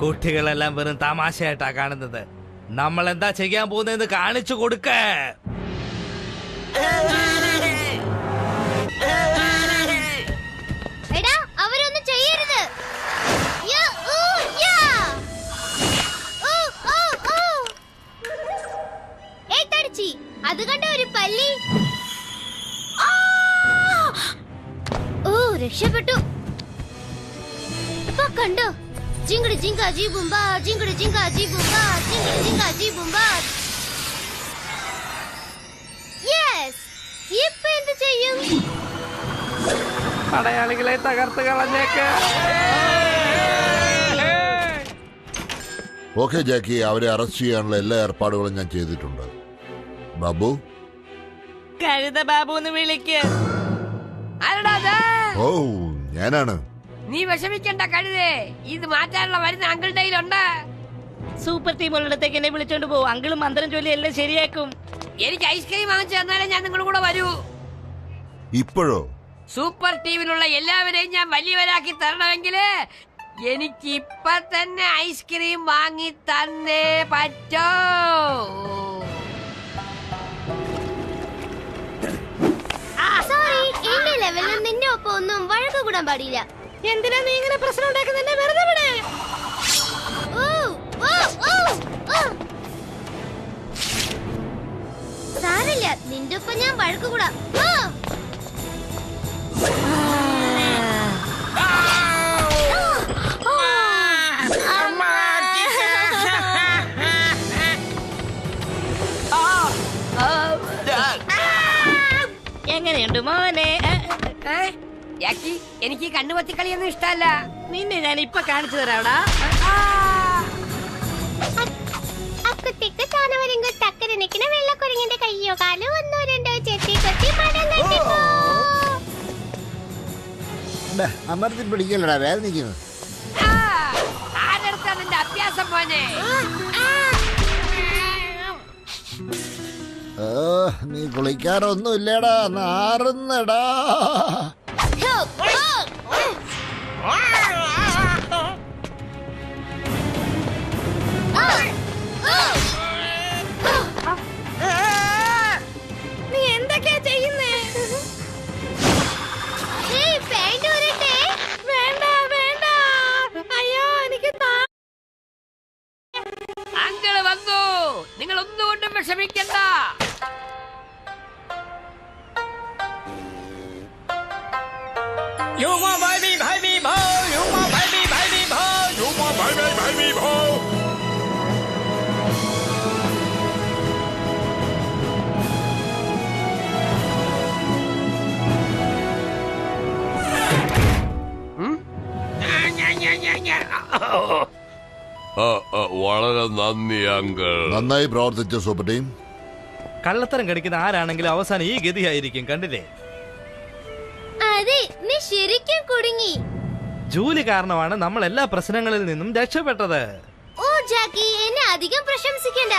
കുട്ടികളെല്ലാം വെറും തമാശയായിട്ടാ കാണുന്നത്. നമ്മൾ എന്താ ചെയ്യാൻ പോകുന്നതെന്ന് കാണിച്ചു കൊടുക്ക. അവരൊന്നും ചെയ്യരുത്. അത് കണ്ട ഒരു പല്ലി. ഓ രക്ഷപ്പെട്ടു. ഇപ്പൊ കണ്ടോ? ജിങ്കടി ജിങ്ക ജി ബുംബാ, ജിങ്കടി ജിങ്ക ജി ബുംബാ, ജിങ്കടി ജിങ്ക ജി ബുംബാ. യെസ്, ഇപ്പൊ എന്ത് ചെയ്യും? പടയാളികളെ തകർത്ത് കളഞ്ഞേക്ക്. ഓക്കെ ജാക്കി, അവരെ അറസ്റ്റ് ചെയ്യാനുള്ള എല്ലാ ഏർപ്പാടുകളും ഞാൻ ചെയ്തിട്ടുണ്ട്. ബാബു, കഴുത ബാബു എന്ന് വിളിക്ക്. ഓ ഞാനാണ്. നീ വിഷമിക്കണ്ട കഴുതേ, ഇത് മാറ്റാനുള്ള മരുന്ന് അങ്കിളുടെ കയ്യിലുണ്ട്. സൂപ്പർ ടീം ഉള്ളിടത്തേക്ക് എന്നെ വിളിച്ചോണ്ട് പോകും. അങ്കിളും മന്ത്രം ചൊല്ലി എല്ലാം ശരിയാക്കും. എനിക്ക് ഐസ്ക്രീം വാങ്ങിച്ചു തന്നാലേ ഞാൻ നിങ്ങളുടെ കൂടെ വരൂ. ഇപ്പോഴോ? സൂപ്പർ ടീമിലുള്ള എല്ലാവരെയും ഞാൻ വലിയവരാക്കി തരണമെങ്കിൽ എനിക്ക് ഇപ്പൊ തന്നെ ഐസ്ക്രീം വാങ്ങി തന്നേ പറ്റോ. സോറി, എന്റെ ലെവലിൽ നിന്റെ ഒപ്പം ഒന്നും വഴക്ക് കൂടാൻ പാടില്ല. എന്തിനാ നീ ഇങ്ങനെ പ്രശ്നം ഉണ്ടാക്കുന്നതിനെ? വെറുതെ വിടെ. സാരില്ല, നിന്റെ ഒപ്പം ഞാൻ വഴക്ക് കൂടാം. എങ്ങനെയുണ്ട് മോനെ? എനിക്ക് കണ്ണുപൊത്തിക്കളിയൊന്നും ഇഷ്ടല്ല. നിന്നെ ഞാൻ ഇപ്പൊ കാണിച്ചു തരാവടാ. അക്കുത്തിക്ക് ചാനവരെങ്കിൽ തക്കര നിൽക്കുന്ന വെള്ളക്കുരങ്ങിന്റെ കയ്യോ കാലോ ഒന്നോ രണ്ടോ ചെത്തി കൊത്തി പടം കെട്ടിപ്പോ. അമർത്തി പിടിക്കലടാ, വേദനിക്കുന്നു. ആരെടുത്താ നിന്റെ അഭ്യാസം മോനെ? നീ കുളിക്കാറൊന്നും ഇല്ലടാ, നാറുന്നടാ. നീ എന്തൊക്കെയാ ചെയ്യുന്നേ? വേണ്ട വേണ്ട, അയ്യോ എനിക്ക് അങ്കിള് വന്നു. നിങ്ങൾ ഒന്നുകൊണ്ടും വിഷമിക്കണ്ട. വളരെ നന്ദി അങ്കിൾ. നന്നായി പ്രവർത്തിച്ച സൂപ്പർ ടീം. കള്ളത്തരം കടിക്കുന്ന ആരാണെങ്കിലും അവസാനം ഈ ഗതിയായിരിക്കും. കണ്ടില്ലേ? അതെ, നീ ശരിക്കും കുടുങ്ങി. ജൂലി കാരണമാണ് നമ്മൾ എല്ലാ പ്രശ്നങ്ങളിൽ നിന്നും രക്ഷപ്പെട്ടത്. ഓ ജാക്കി, എന്നെ അധികം പ്രശംസിക്കണ്ട.